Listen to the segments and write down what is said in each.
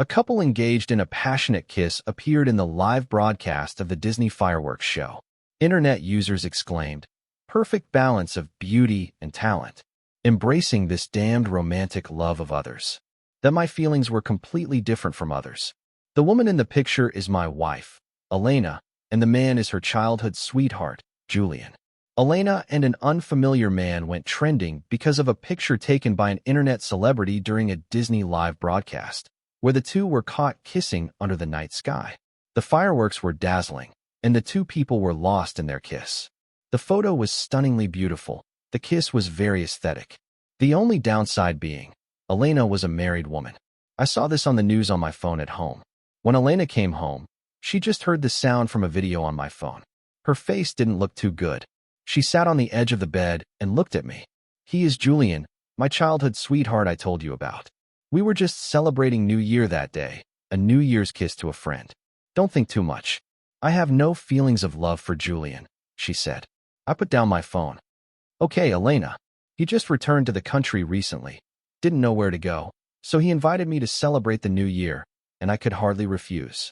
A couple engaged in a passionate kiss appeared in the live broadcast of the Disney fireworks show. Internet users exclaimed, "Perfect balance of beauty and talent, embracing this damned romantic love of others." That my feelings were completely different from others. The woman in the picture is my wife, Elena, and the man is her childhood sweetheart, Julian. Elena and an unfamiliar man went trending because of a picture taken by an internet celebrity during a Disney live broadcast, where the two were caught kissing under the night sky. The fireworks were dazzling, and the two people were lost in their kiss. The photo was stunningly beautiful. The kiss was very aesthetic. The only downside being, Elena was a married woman. I saw this on the news on my phone at home. When Elena came home, she just heard the sound from a video on my phone. Her face didn't look too good. She sat on the edge of the bed and looked at me. "He is Julian, my childhood sweetheart I told you about. We were just celebrating New Year that day, a New Year's kiss to a friend. Don't think too much. I have no feelings of love for Julian," she said. I put down my phone. "Okay, Elena. He just returned to the country recently. Didn't know where to go, so he invited me to celebrate the New Year, and I could hardly refuse."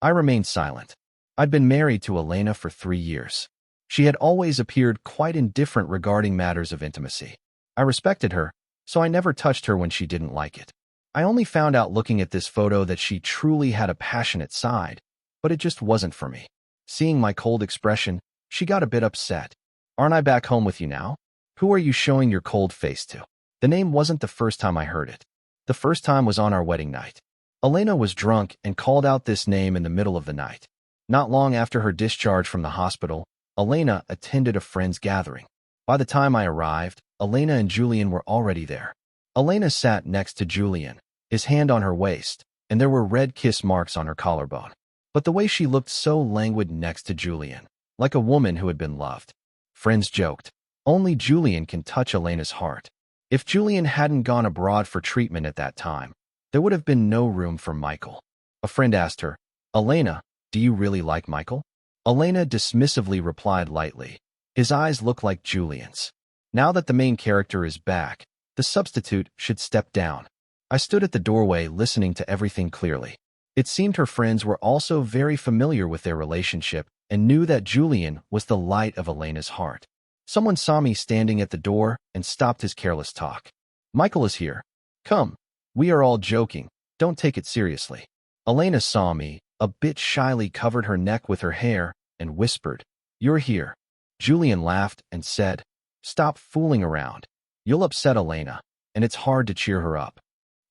I remained silent. I'd been married to Elena for 3 years. She had always appeared quite indifferent regarding matters of intimacy. I respected her, so I never touched her when she didn't like it. I only found out looking at this photo that she truly had a passionate side, but it just wasn't for me. Seeing my cold expression, she got a bit upset. "Aren't I back home with you now? Who are you showing your cold face to?" The name wasn't the first time I heard it. The first time was on our wedding night. Elena was drunk and called out this name in the middle of the night. Not long after her discharge from the hospital, Elena attended a friend's gathering. By the time I arrived, Elena and Julian were already there. Elena sat next to Julian, his hand on her waist, and there were red kiss marks on her collarbone. But the way she looked so languid next to Julian, like a woman who had been loved. Friends joked, "Only Julian can touch Elena's heart." If Julian hadn't gone abroad for treatment at that time, there would have been no room for Michael. A friend asked her, "Elena, do you really like Michael?" Elena dismissively replied lightly, "His eyes look like Julian's." Now that the main character is back, the substitute should step down. I stood at the doorway listening to everything clearly. It seemed her friends were also very familiar with their relationship and knew that Julian was the light of Elena's heart. Someone saw me standing at the door and stopped his careless talk. "Michael is here. Come. We are all joking. Don't take it seriously." Elena saw me, a bit shyly covered her neck with her hair, and whispered, "You're here." Julian laughed and said, "Stop fooling around. You'll upset Elena, and it's hard to cheer her up."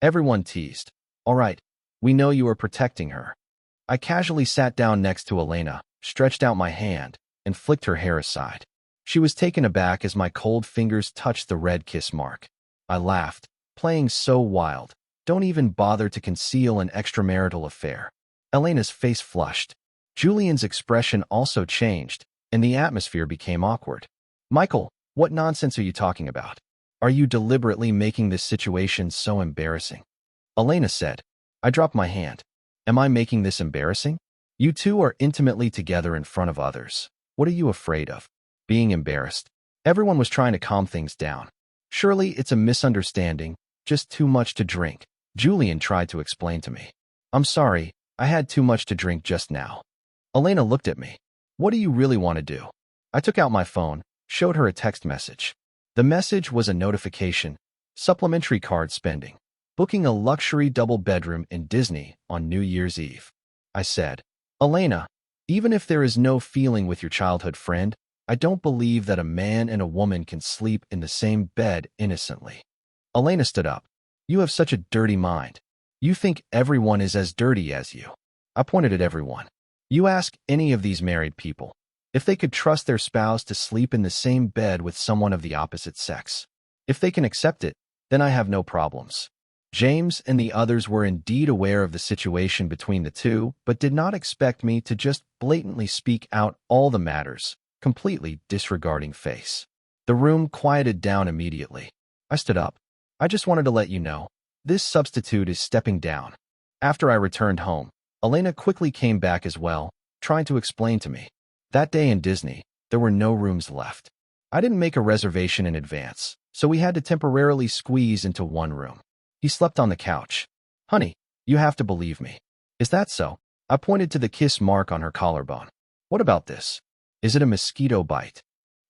Everyone teased, "All right, we know you are protecting her." I casually sat down next to Elena, stretched out my hand, and flicked her hair aside. She was taken aback as my cold fingers touched the red kiss mark. I laughed, playing so wild. Don't even bother to conceal an extramarital affair. Elena's face flushed. Julian's expression also changed, and the atmosphere became awkward. "Michael, what nonsense are you talking about? Are you deliberately making this situation so embarrassing?" Elena said. I dropped my hand. "Am I making this embarrassing? You two are intimately together in front of others. What are you afraid of? Being embarrassed?" Everyone was trying to calm things down. "Surely it's a misunderstanding, just too much to drink," Julian tried to explain to me. "I'm sorry, I had too much to drink just now." Elena looked at me. "What do you really want to do?" I took out my phone, showed her a text message. The message was a notification, supplementary card spending, booking a luxury double bedroom in Disney on New Year's Eve. I said, "Elena, even if there is no feeling with your childhood friend, I don't believe that a man and a woman can sleep in the same bed innocently." Elena stood up. "You have such a dirty mind. You think everyone is as dirty as you." I pointed at everyone. "You ask any of these married people if they could trust their spouse to sleep in the same bed with someone of the opposite sex. If they can accept it, then I have no problems." James and the others were indeed aware of the situation between the two, but did not expect me to just blatantly speak out all the matters, completely disregarding face. The room quieted down immediately. I stood up. "I just wanted to let you know, this substitute is stepping down." After I returned home, Elena quickly came back as well, trying to explain to me. That day in Disney, there were no rooms left. I didn't make a reservation in advance, so we had to temporarily squeeze into one room. He slept on the couch. "Honey, You have to believe me. Is that so? I pointed to the kiss mark on her collarbone. What about this? Is it a mosquito bite?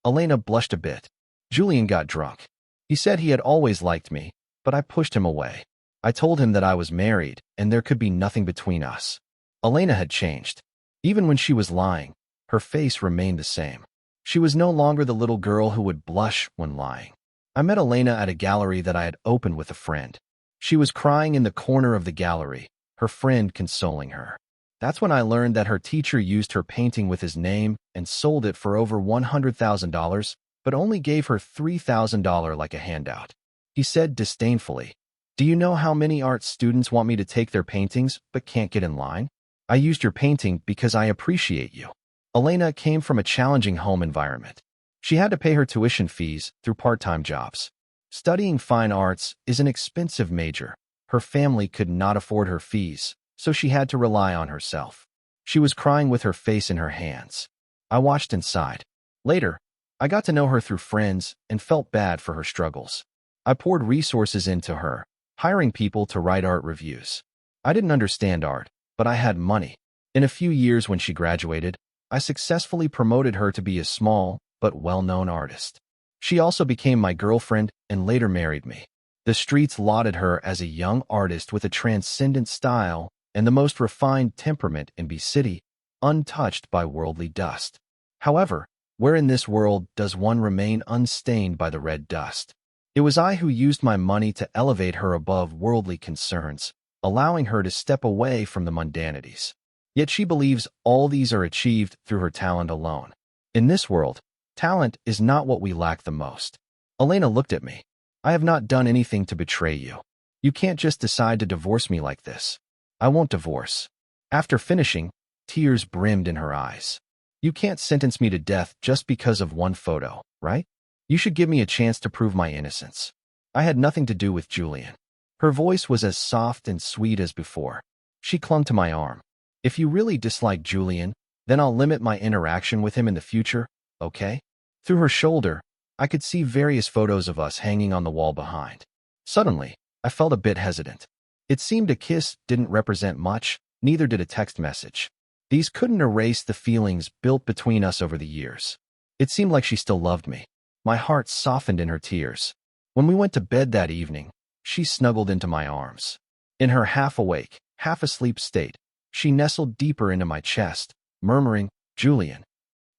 Elena blushed a bit. Julian got drunk. He said he had always liked me, but I pushed him away. I told him that I was married and there could be nothing between us. Elena had changed. Even when she was lying, her face remained the same. She was no longer the little girl who would blush when lying. I met Elena at a gallery that I had opened with a friend. She was crying in the corner of the gallery, her friend consoling her. That's when I learned that her teacher used her painting with his name and sold it for over $100,000, but only gave her $3,000 like a handout. He said disdainfully, "Do you know how many art students want me to take their paintings but can't get in line? I used your painting because I appreciate you." Elena came from a challenging home environment. She had to pay her tuition fees through part-time jobs. Studying fine arts is an expensive major. Her family could not afford her fees, so she had to rely on herself. She was crying with her face in her hands. I watched and sighed. Later, I got to know her through friends and felt bad for her struggles. I poured resources into her, hiring people to write art reviews. I didn't understand art, but I had money. In a few years when she graduated, I successfully promoted her to be a small but well-known artist. She also became my girlfriend and later married me. The streets lauded her as a young artist with a transcendent style and the most refined temperament in B City, untouched by worldly dust. However, where in this world does one remain unstained by the red dust? It was I who used my money to elevate her above worldly concerns, allowing her to step away from the mundanities. Yet she believes all these are achieved through her talent alone. In this world, talent is not what we lack the most. Elena looked at me. I have not done anything to betray you. You can't just decide to divorce me like this. I won't divorce. After finishing, tears brimmed in her eyes. You can't sentence me to death just because of one photo, right? You should give me a chance to prove my innocence. I had nothing to do with Julian. Her voice was as soft and sweet as before. She clung to my arm. If you really dislike Julian, then I'll limit my interaction with him in the future, okay? Through her shoulder, I could see various photos of us hanging on the wall behind. Suddenly, I felt a bit hesitant. It seemed a kiss didn't represent much, neither did a text message. These couldn't erase the feelings built between us over the years. It seemed like she still loved me. My heart softened in her tears. When we went to bed that evening, she snuggled into my arms. In her half-awake, half-asleep state, she nestled deeper into my chest, murmuring, "Julian."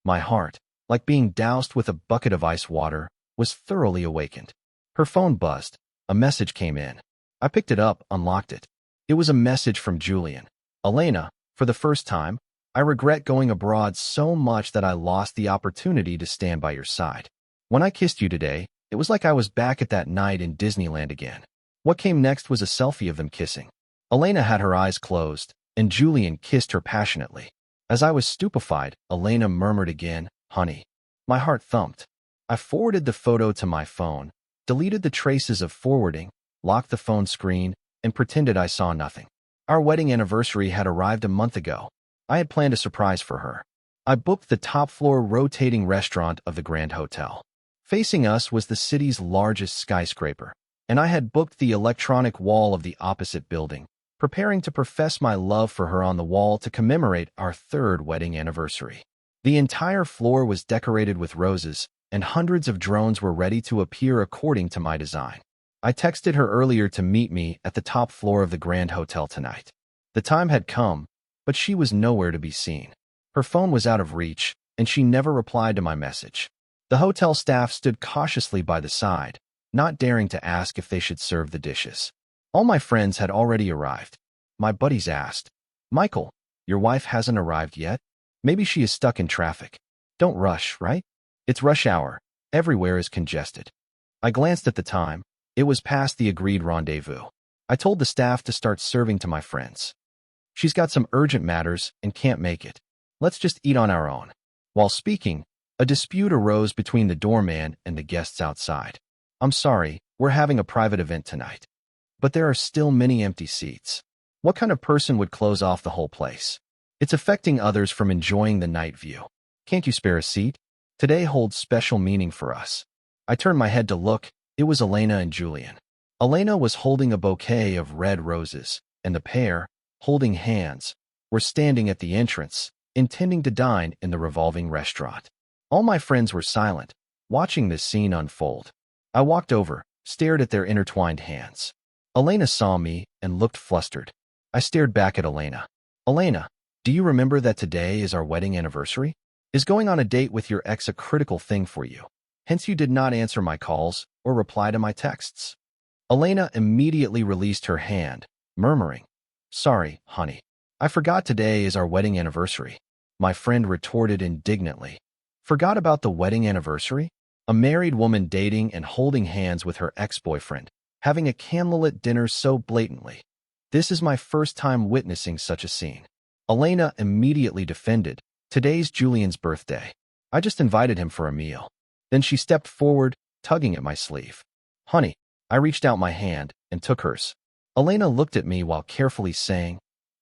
My heart, like being doused with a bucket of ice water, was thoroughly awakened. Her phone buzzed. A message came in. I picked it up, unlocked it. It was a message from Julian. "Elena, for the first time, I regret going abroad so much that I lost the opportunity to stand by your side. When I kissed you today, it was like I was back at that night in Disneyland again." What came next was a selfie of them kissing. Elena had her eyes closed, and Julian kissed her passionately. As I was stupefied, Elena murmured again, "Honey." My heart thumped. I forwarded the photo to my phone, deleted the traces of forwarding, locked the phone screen, and pretended I saw nothing. Our wedding anniversary had arrived a month ago. I had planned a surprise for her. I booked the top-floor rotating restaurant of the Grand Hotel. Facing us was the city's largest skyscraper, and I had booked the electronic wall of the opposite building, preparing to profess my love for her on the wall to commemorate our third wedding anniversary. The entire floor was decorated with roses, and hundreds of drones were ready to appear according to my design. I texted her earlier to meet me at the top floor of the Grand Hotel tonight. The time had come, but she was nowhere to be seen. Her phone was out of reach, and she never replied to my message. The hotel staff stood cautiously by the side, not daring to ask if they should serve the dishes. All my friends had already arrived. My buddies asked, "Michael, your wife hasn't arrived yet? Maybe she is stuck in traffic." "Don't rush, right? It's rush hour. Everywhere is congested." I glanced at the time. It was past the agreed rendezvous. I told the staff to start serving to my friends. "She's got some urgent matters and can't make it. Let's just eat on our own." While speaking, a dispute arose between the doorman and the guests outside. "I'm sorry, we're having a private event tonight. But there are still many empty seats. What kind of person would close off the whole place? It's affecting others from enjoying the night view. Can't you spare a seat? Today holds special meaning for us." I turned my head to look. It was Elena and Julian. Elena was holding a bouquet of red roses, and the pair, holding hands, were standing at the entrance, intending to dine in the revolving restaurant. All my friends were silent, watching this scene unfold. I walked over, stared at their intertwined hands. Elena saw me and looked flustered. I stared back at Elena. Elena, do you remember that today is our wedding anniversary? Is going on a date with your ex a critical thing for you? Hence you did not answer my calls or reply to my texts. Elena immediately released her hand, murmuring, "Sorry, honey. I forgot today is our wedding anniversary." My friend retorted indignantly. Forgot about the wedding anniversary? A married woman dating and holding hands with her ex-boyfriend, having a candlelit dinner so blatantly. This is my first time witnessing such a scene. Elena immediately defended, today's Julian's birthday. I just invited him for a meal. Then she stepped forward, tugging at my sleeve. Honey, I reached out my hand and took hers. Elena looked at me while carefully saying,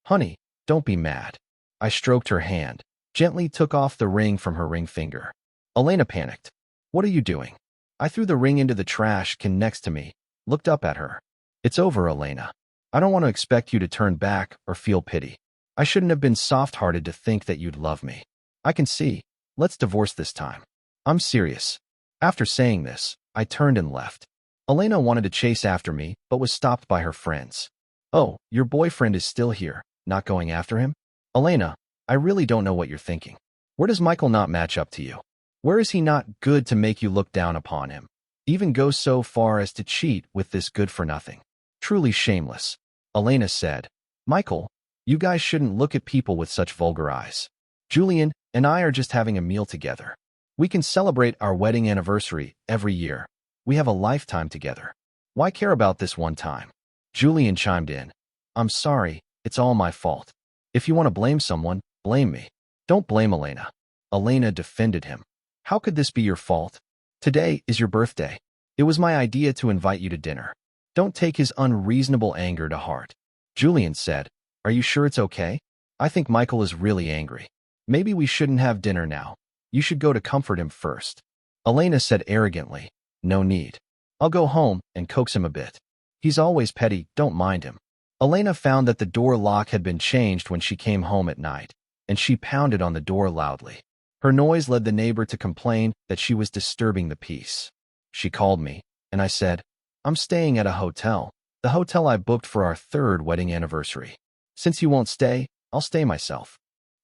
Honey, don't be mad. I stroked her hand, gently took off the ring from her ring finger. Elena panicked. What are you doing? I threw the ring into the trash can next to me, looked up at her. It's over, Elena. I don't want to expect you to turn back or feel pity. I shouldn't have been soft-hearted to think that you'd love me. I can see. Let's divorce this time. I'm serious. After saying this, I turned and left. Elena wanted to chase after me, but was stopped by her friends. Oh, your boyfriend is still here, not going after him? Elena, I really don't know what you're thinking. Where does Michael not match up to you? Where is he not good to make you look down upon him? Even go so far as to cheat with this good-for-nothing. Truly shameless. Elena said, Michael, you guys shouldn't look at people with such vulgar eyes. Julian and I are just having a meal together. We can celebrate our wedding anniversary every year. We have a lifetime together. Why care about this one time? Julian chimed in. I'm sorry, it's all my fault. If you want to blame someone, blame me. Don't blame Elena. Elena defended him. How could this be your fault? Today is your birthday. It was my idea to invite you to dinner. Don't take his unreasonable anger to heart. Julian said, Are you sure it's okay? I think Michael is really angry. Maybe we shouldn't have dinner now. You should go to comfort him first. Elena said arrogantly, No need. I'll go home and coax him a bit. He's always petty, don't mind him. Elena found that the door lock had been changed when she came home at night, and she pounded on the door loudly. Her noise led the neighbor to complain that she was disturbing the peace. She called me, and I said, I'm staying at a hotel, the hotel I booked for our third wedding anniversary. Since you won't stay, I'll stay myself.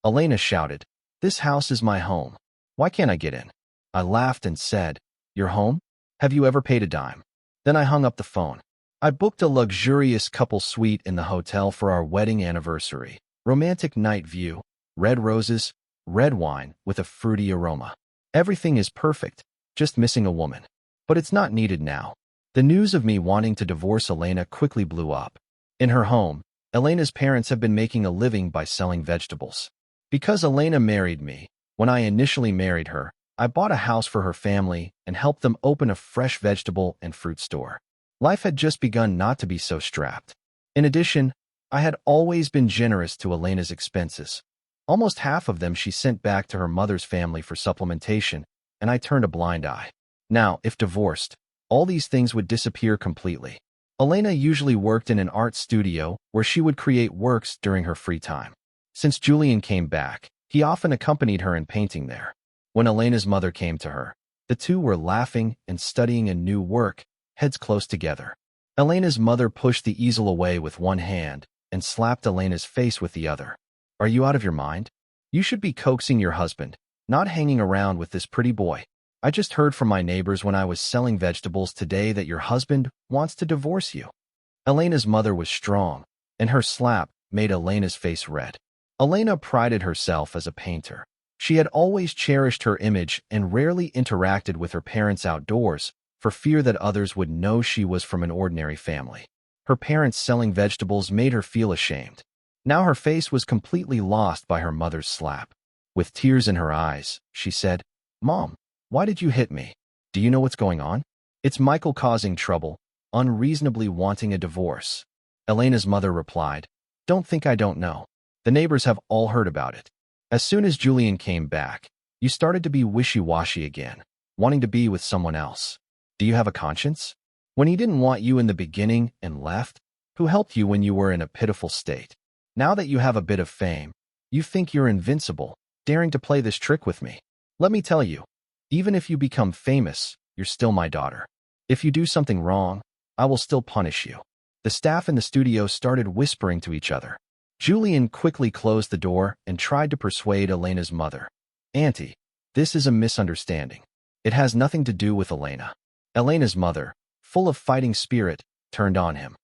Elena shouted, This house is my home. Why can't I get in? I laughed and said, Your home? Have you ever paid a dime? Then I hung up the phone. I booked a luxurious couple suite in the hotel for our wedding anniversary. Romantic night view, red roses, red wine with a fruity aroma. Everything is perfect, just missing a woman. But it's not needed now. The news of me wanting to divorce Elena quickly blew up. In her home, Elena's parents have been making a living by selling vegetables. Because Elena married me, when I initially married her, I bought a house for her family and helped them open a fresh vegetable and fruit store. Life had just begun not to be so strapped. In addition, I had always been generous to Elena's expenses. Almost half of them she sent back to her mother's family for supplementation, and I turned a blind eye. Now, if divorced, all these things would disappear completely. Elena usually worked in an art studio where she would create works during her free time. Since Julian came back, he often accompanied her in painting there. When Elena's mother came to her, the two were laughing and studying a new work, heads close together. Elena's mother pushed the easel away with one hand and slapped Elena's face with the other. Are you out of your mind? You should be coaxing your husband, not hanging around with this pretty boy. I just heard from my neighbors when I was selling vegetables today that your husband wants to divorce you. Elena's mother was strong, and her slap made Elena's face red. Elena prided herself as a painter. She had always cherished her image and rarely interacted with her parents outdoors for fear that others would know she was from an ordinary family. Her parents selling vegetables made her feel ashamed. Now her face was completely lost by her mother's slap. With tears in her eyes, she said, Mom, why did you hit me? Do you know what's going on? It's Michael causing trouble, unreasonably wanting a divorce. Elena's mother replied, Don't think I don't know. The neighbors have all heard about it. As soon as Julian came back, you started to be wishy-washy again, wanting to be with someone else. Do you have a conscience? When he didn't want you in the beginning and left, who helped you when you were in a pitiful state. Now that you have a bit of fame, you think you're invincible, daring to play this trick with me. Let me tell you, even if you become famous, you're still my daughter. If you do something wrong, I will still punish you." The staff in the studio started whispering to each other. Julian quickly closed the door and tried to persuade Elena's mother. "Auntie, this is a misunderstanding. It has nothing to do with Elena." Elena's mother, full of fighting spirit, turned on him.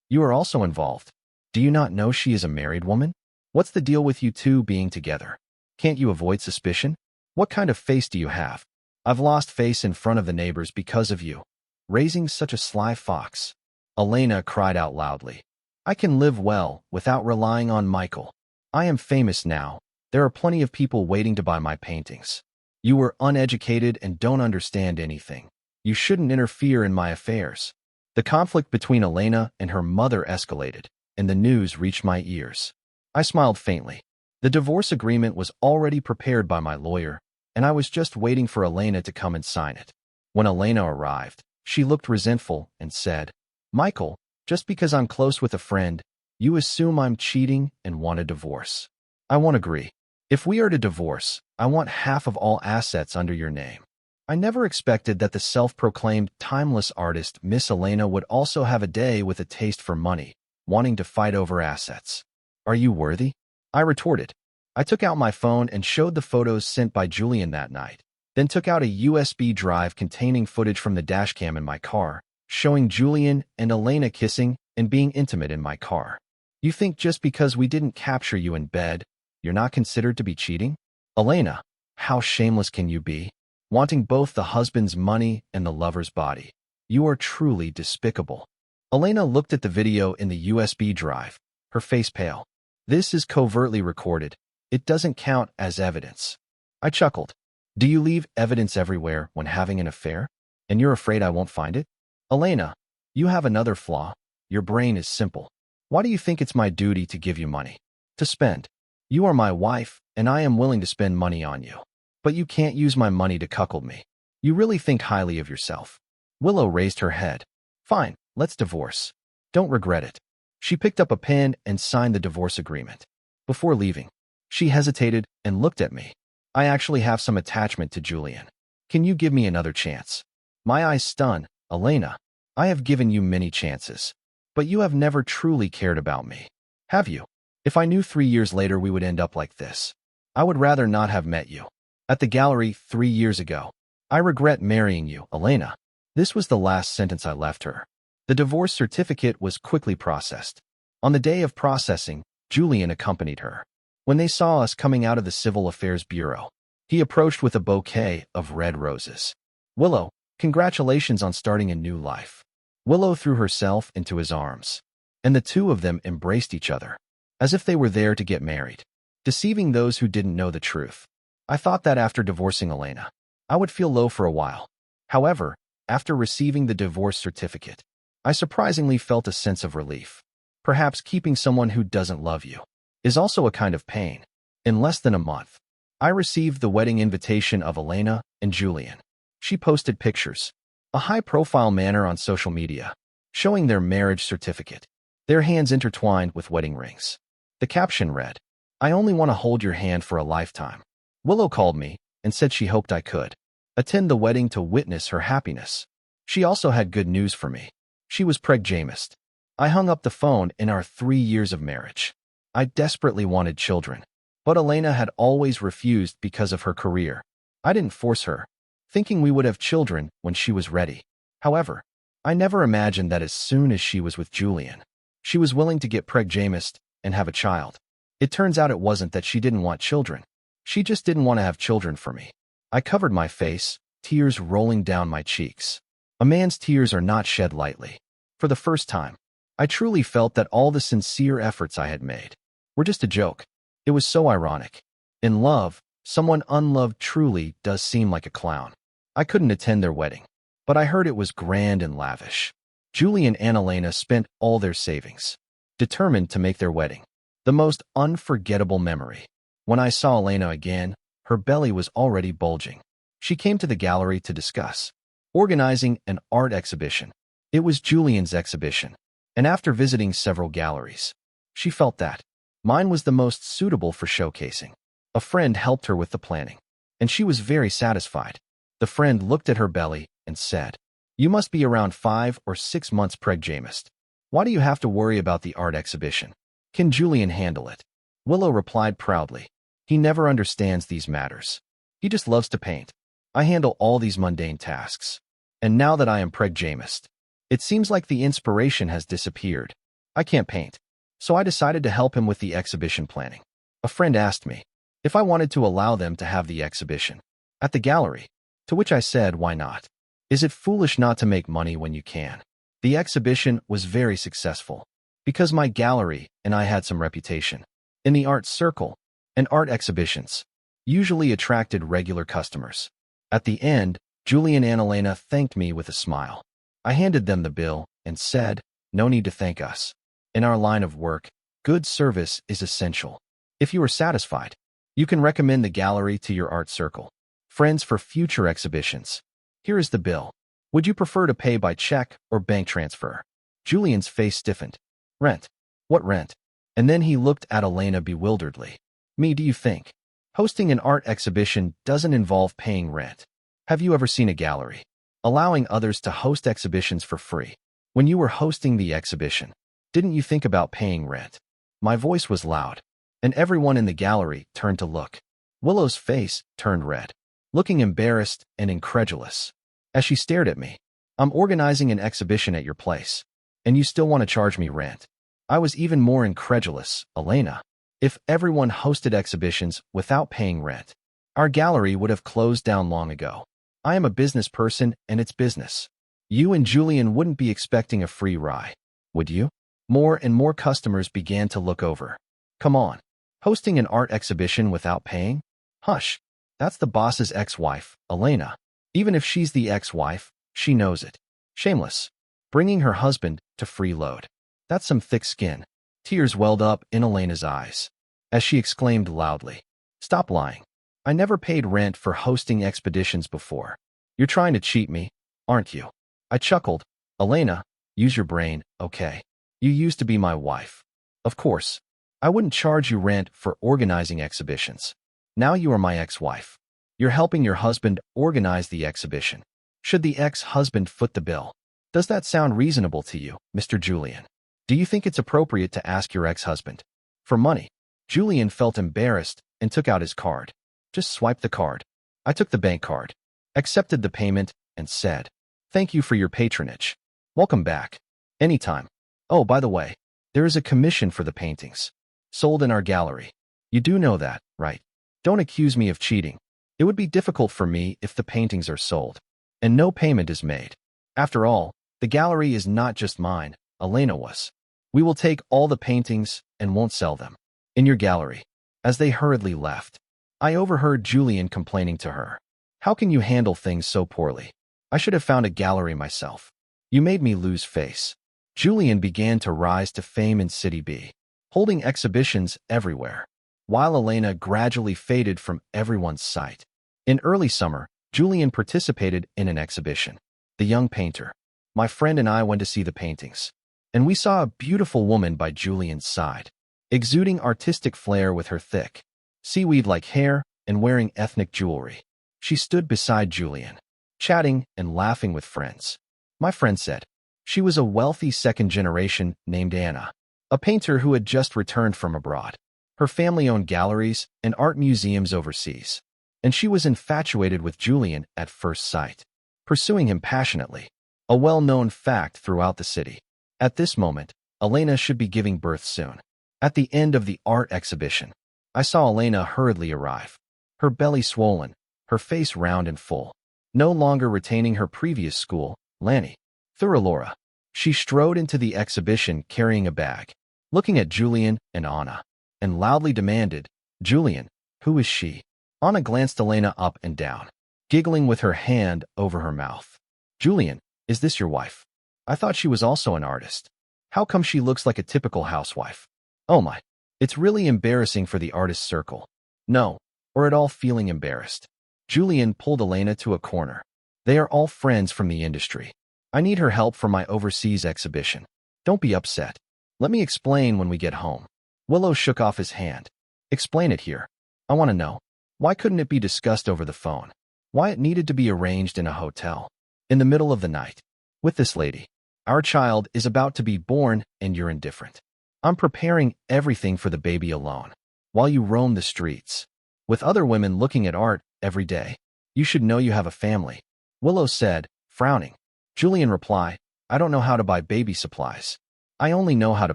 "You are also involved. Do you not know she is a married woman? What's the deal with you two being together? Can't you avoid suspicion? What kind of face do you have? I've lost face in front of the neighbors because of you. Raising such a sly fox." Elena cried out loudly. "I can live well without relying on Michael. I am famous now. There are plenty of people waiting to buy my paintings. You were uneducated and don't understand anything. You shouldn't interfere in my affairs." The conflict between Elena and her mother escalated, and the news reached my ears. I smiled faintly. The divorce agreement was already prepared by my lawyer, and I was just waiting for Elena to come and sign it. When Elena arrived, she looked resentful and said, "Michael, just because I'm close with a friend, you assume I'm cheating and want a divorce. I won't agree. If we are to divorce, I want half of all assets under your name." I never expected that the self-proclaimed timeless artist Miss Elena would also have a day with a taste for money, wanting to fight over assets. "Are you worthy?" I retorted. I took out my phone and showed the photos sent by Julian that night, then took out a USB drive containing footage from the dashcam in my car, showing Julian and Elena kissing and being intimate in my car. "You think just because we didn't capture you in bed, you're not considered to be cheating? Elena, how shameless can you be? Wanting both the husband's money and the lover's body. You are truly despicable." Elena looked at the video in the USB drive, her face pale. "This is covertly recorded. It doesn't count as evidence." I chuckled. "Do you leave evidence everywhere when having an affair? And you're afraid I won't find it? Elena, you have another flaw. Your brain is simple. Why do you think it's my duty to give you money? To spend. You are my wife, and I am willing to spend money on you. But you can't use my money to cuckold me. You really think highly of yourself." Willow raised her head. "Fine, let's divorce. Don't regret it." She picked up a pen and signed the divorce agreement. Before leaving, she hesitated and looked at me. "I actually have some attachment to Julian. Can you give me another chance?" My eyes stunned. "Elena, I have given you many chances, but you have never truly cared about me. Have you? If I knew 3 years later we would end up like this, I would rather not have met you. At the gallery 3 years ago, I regret marrying you, Elena." This was the last sentence I left her. The divorce certificate was quickly processed. On the day of processing, Julian accompanied her. When they saw us coming out of the Civil Affairs Bureau, he approached with a bouquet of red roses. "Willow, congratulations on starting a new life." Willow threw herself into his arms, and the two of them embraced each other, as if they were there to get married, deceiving those who didn't know the truth. I thought that after divorcing Elena, I would feel low for a while. However, after receiving the divorce certificate, I surprisingly felt a sense of relief. Perhaps keeping someone who doesn't love you is also a kind of pain. In less than a month, I received the wedding invitation of Elena and Julian. She posted pictures, a high-profile manner on social media, showing their marriage certificate, their hands intertwined with wedding rings. The caption read, "I only want to hold your hand for a lifetime." Willow called me and said she hoped I could attend the wedding to witness her happiness. She also had good news for me. She was preg-jamist. I hung up the phone in our 3 years of marriage. I desperately wanted children, but Elena had always refused because of her career. I didn't force her, thinking we would have children when she was ready. However, I never imagined that as soon as she was with Julian, she was willing to get preg-jamist and have a child. It turns out it wasn't that she didn't want children. She just didn't want to have children for me. I covered my face, tears rolling down my cheeks. A man's tears are not shed lightly. For the first time, I truly felt that all the sincere efforts I had made were just a joke. It was so ironic. In love, someone unloved truly does seem like a clown. I couldn't attend their wedding, but I heard it was grand and lavish. Julian and Elena spent all their savings, determined to make their wedding the most unforgettable memory. When I saw Elena again, her belly was already bulging. She came to the gallery to discuss organizing an art exhibition. It was Julian's exhibition, And after visiting several galleries, she felt that mine was the most suitable for showcasing. A friend helped her with the planning, and she was very satisfied. The friend looked at her belly and said, "You must be around 5 or 6 months pregnant. Why do you have to worry about the art exhibition? Can Julian handle it?" Willow replied proudly, "He never understands these matters. He just loves to paint. I handle all these mundane tasks. And now that I am pregnant, it seems like the inspiration has disappeared. I can't paint." So I decided to help him with the exhibition planning. A friend asked me if I wanted to allow them to have the exhibition at the gallery, to which I said, "Why not? Is it foolish not to make money when you can?" The exhibition was very successful because my gallery and I had some reputation in the art circle, and art exhibitions usually attracted regular customers. At the end, Julian and Elena thanked me with a smile. I handed them the bill and said, "No need to thank us. In our line of work, good service is essential. If you are satisfied, you can recommend the gallery to your art circle friends for future exhibitions. Here is the bill. Would you prefer to pay by check or bank transfer?" Julian's face stiffened. "Rent? What rent?" And then he looked at Elena bewilderedly. "Me, do you think? Hosting an art exhibition doesn't involve paying rent. Have you ever seen a gallery allowing others to host exhibitions for free? When you were hosting the exhibition, didn't you think about paying rent?" My voice was loud, and everyone in the gallery turned to look. Willow's face turned red, looking embarrassed and incredulous. As she stared at me, "I'm organizing an exhibition at your place, and you still want to charge me rent?" I was even more incredulous. "Elena, if everyone hosted exhibitions without paying rent, our gallery would have closed down long ago. I am a business person, and it's business. You and Julian wouldn't be expecting a free ride, would you?" More and more customers began to look over. "Come on, hosting an art exhibition without paying? Hush, that's the boss's ex-wife, Elena. Even if she's the ex-wife, she knows it. Shameless. Bringing her husband to freeload. That's some thick skin." Tears welled up in Elena's eyes as she exclaimed loudly, "Stop lying. I never paid rent for hosting expeditions before. You're trying to cheat me, aren't you?" I chuckled. "Elena, use your brain, okay? You used to be my wife. Of course, I wouldn't charge you rent for organizing exhibitions. Now you are my ex-wife. You're helping your husband organize the exhibition. Should the ex-husband foot the bill? Does that sound reasonable to you, Mr. Julian? Do you think it's appropriate to ask your ex-husband for money?" Julian felt embarrassed and took out his card. "Just swipe the card." I took the bank card, accepted the payment, and said, "Thank you for your patronage. Welcome back. Anytime. Oh, by the way, there is a commission for the paintings sold in our gallery. You do know that, right? Don't accuse me of cheating. It would be difficult for me if the paintings are sold and no payment is made. After all, the gallery is not just mine, Elena was. We will take all the paintings and won't sell them in your gallery." As they hurriedly left, I overheard Julian complaining to her. "How can you handle things so poorly? I should have found a gallery myself. You made me lose face." Julian began to rise to fame in City B, holding exhibitions everywhere, while Elena gradually faded from everyone's sight. In early summer, Julian participated in an exhibition, The Young Painter. My friend and I went to see the paintings, and we saw a beautiful woman by Julian's side, exuding artistic flair with her thick, seaweed-like hair and wearing ethnic jewelry. She stood beside Julian, chatting and laughing with friends. My friend said she was a wealthy second generation named Anna, a painter who had just returned from abroad. Her family owned galleries and art museums overseas, and she was infatuated with Julian at first sight, pursuing him passionately, a well-known fact throughout the city. At this moment, Elena should be giving birth soon. At the end of the art exhibition, I saw Elena hurriedly arrive, her belly swollen, her face round and full, no longer retaining her previous school, Lanny. Thuralora. She strode into the exhibition carrying a bag, looking at Julian and Anna, and loudly demanded, "Julian, who is she?" Anna glanced Elena up and down, giggling with her hand over her mouth. "Julian, is this your wife? I thought she was also an artist. How come she looks like a typical housewife? Oh my, it's really embarrassing for the artist circle. No, or at all feeling embarrassed." Julian pulled Elena to a corner. "They are all friends from the industry. I need her help for my overseas exhibition. Don't be upset. Let me explain when we get home. Willow shook off his hand. Explain it here. I want to know. Why couldn't it be discussed over the phone? Why it needed to be arranged in a hotel? In the middle of the night. With this lady. Our child is about to be born and you're indifferent. I'm preparing everything for the baby alone. While you roam the streets. With other women looking at art every day. You should know you have a family. Willow said, frowning. Julian replied, I don't know how to buy baby supplies. I only know how to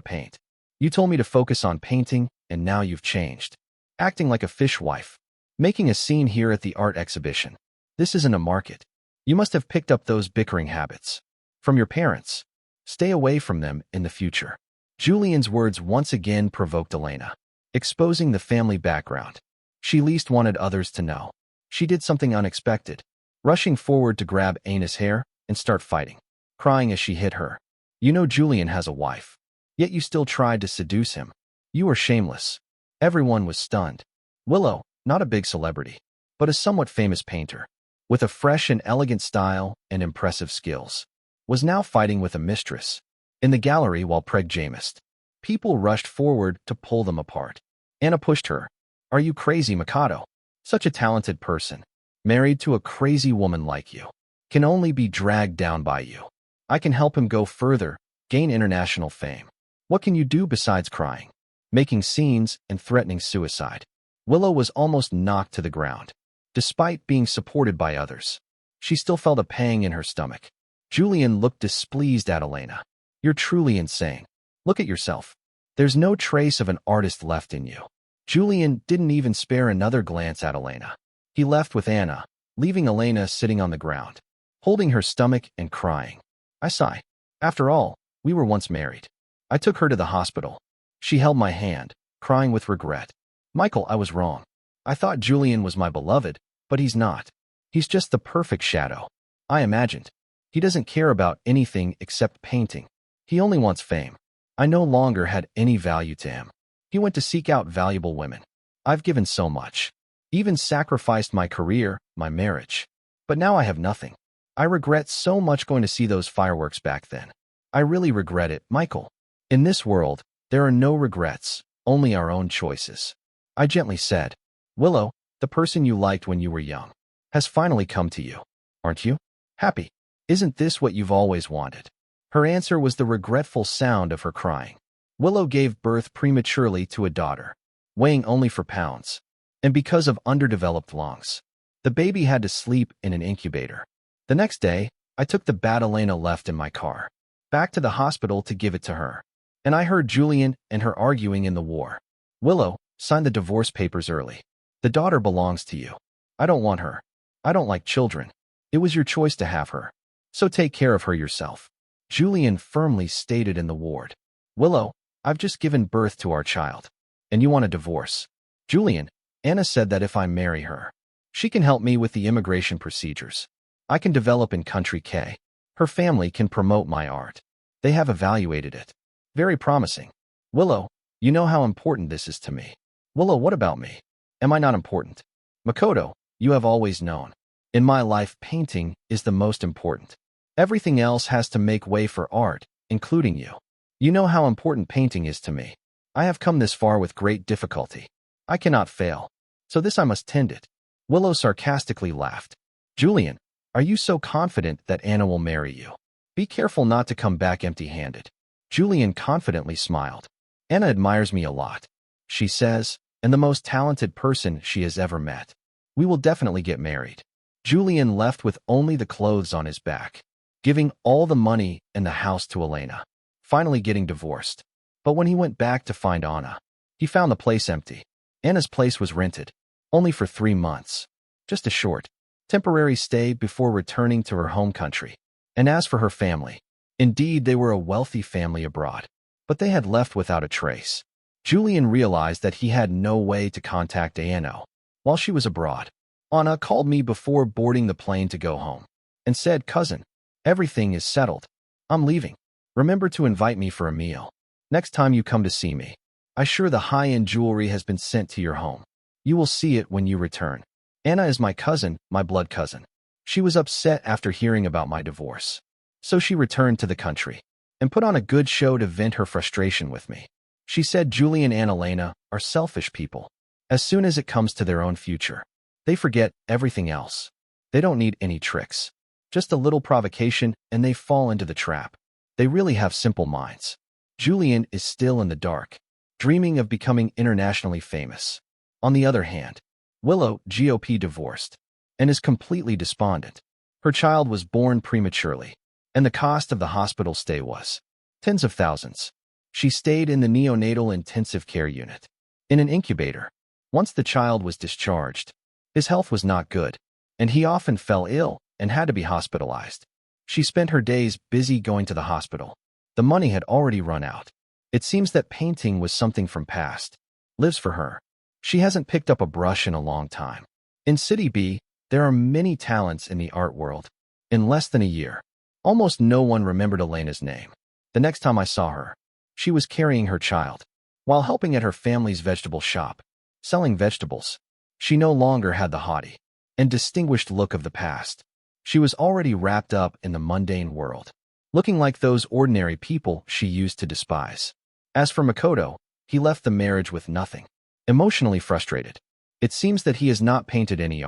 paint. You told me to focus on painting, and now you've changed. Acting like a fishwife. Making a scene here at the art exhibition. This isn't a market. You must have picked up those bickering habits. From your parents. Stay away from them in the future. Julian's words once again provoked Elena, exposing the family background. She least wanted others to know. She did something unexpected, rushing forward to grab Anna's hair and start fighting, crying as she hit her. You know Julian has a wife. Yet you still tried to seduce him. You were shameless. Everyone was stunned. Willow, not a big celebrity, but a somewhat famous painter, with a fresh and elegant style and impressive skills, was now fighting with a mistress. In the gallery while jammed. People rushed forward to pull them apart. Anna pushed her. Are you crazy, Mikado? Such a talented person, married to a crazy woman like you, can only be dragged down by you. I can help him go further, gain international fame. What can you do besides crying, making scenes, and threatening suicide? Willow was almost knocked to the ground. Despite being supported by others, she still felt a pang in her stomach. Julian looked displeased at Elena. You're truly insane. Look at yourself. There's no trace of an artist left in you. Julian didn't even spare another glance at Elena. He left with Anna, leaving Elena sitting on the ground, holding her stomach and crying. I sigh. After all, we were once married. I took her to the hospital. She held my hand, crying with regret. Michael, I was wrong. I thought Julian was my beloved, but he's not. He's just the perfect shadow. I imagined. He doesn't care about anything except painting. He only wants fame. I no longer had any value to him. He went to seek out valuable women. I've given so much. Even sacrificed my career, my marriage. But now I have nothing. I regret so much going to see those fireworks back then. I really regret it, Michael. In this world, there are no regrets, only our own choices. I gently said, Willow, the person you liked when you were young, has finally come to you. Aren't you? Happy. Isn't this what you've always wanted? Her answer was the regretful sound of her crying. Willow gave birth prematurely to a daughter, weighing only 4 pounds, and because of underdeveloped lungs, the baby had to sleep in an incubator. The next day, I took the bat Elena left in my car, back to the hospital to give it to her, and I heard Julian and her arguing in the war. Willow, sign the divorce papers early. The daughter belongs to you. I don't want her. I don't like children. It was your choice to have her, so take care of her yourself. Julian firmly stated in the ward. Willow, I've just given birth to our child, and you want a divorce. Julian, Anna said that if I marry her, she can help me with the immigration procedures. I can develop in country K. Her family can promote my art. They have evaluated it. Very promising. Willow, you know how important this is to me. Willow, what about me? Am I not important? Makoto, you have always known. In my life, painting is the most important. Everything else has to make way for art, including you. You know how important painting is to me. I have come this far with great difficulty. I cannot fail. So this I must tend it. Willow sarcastically laughed. Julian, are you so confident that Anna will marry you? Be careful not to come back empty-handed. Julian confidently smiled. Anna admires me a lot, she says, and the most talented person she has ever met. We will definitely get married. Julian left with only the clothes on his back, giving all the money and the house to Elena, finally getting divorced. But when he went back to find Anna, he found the place empty. Anna's place was rented, only for 3 months. Just a short, temporary stay before returning to her home country. And as for her family, indeed they were a wealthy family abroad, but they had left without a trace. Julian realized that he had no way to contact Anna while she was abroad. Anna called me before boarding the plane to go home and said, Cousin, everything is settled. I'm leaving. Remember to invite me for a meal. Next time you come to see me, I'm sure the high-end jewelry has been sent to your home. You will see it when you return. Anna is my cousin, my blood cousin. She was upset after hearing about my divorce, so she returned to the country. and put on a good show to vent her frustration with me. She said Julie and Annalena are selfish people. As soon as it comes to their own future, they forget everything else. They don't need any tricks. Just a little provocation and they fall into the trap. They really have simple minds. Julian is still in the dark, dreaming of becoming internationally famous. On the other hand, Willow, GOP divorced, and is completely despondent. Her child was born prematurely, and the cost of the hospital stay was tens of thousands. She stayed in the neonatal intensive care unit, in an incubator. Once the child was discharged, his health was not good, and he often fell ill and had to be hospitalized. She spent her days busy going to the hospital. The money had already run out. It seems that painting was something from past lives for her. She hasn't picked up a brush in a long time. In City B, there are many talents in the art world. In less than a year, almost no one remembered Elena's name. The next time I saw her, she was carrying her child, while helping at her family's vegetable shop, selling vegetables. She no longer had the haughty and distinguished look of the past. She was already wrapped up in the mundane world, looking like those ordinary people she used to despise. As for Makoto, he left the marriage with nothing. Emotionally frustrated, it seems that he has not painted any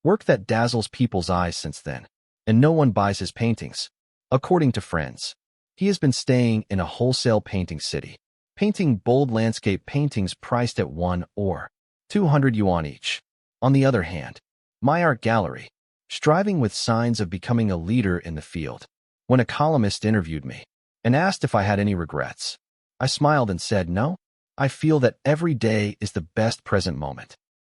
work that dazzles people's eyes since then, and no one buys his paintings. According to friends, he has been staying in a wholesale painting city, painting bold landscape paintings priced at 1 or 200 yuan each. On the other hand, my art gallery, striving with signs of becoming a leader in the field. When a columnist interviewed me and asked if I had any regrets, I smiled and said no. I feel that every day is the best present moment.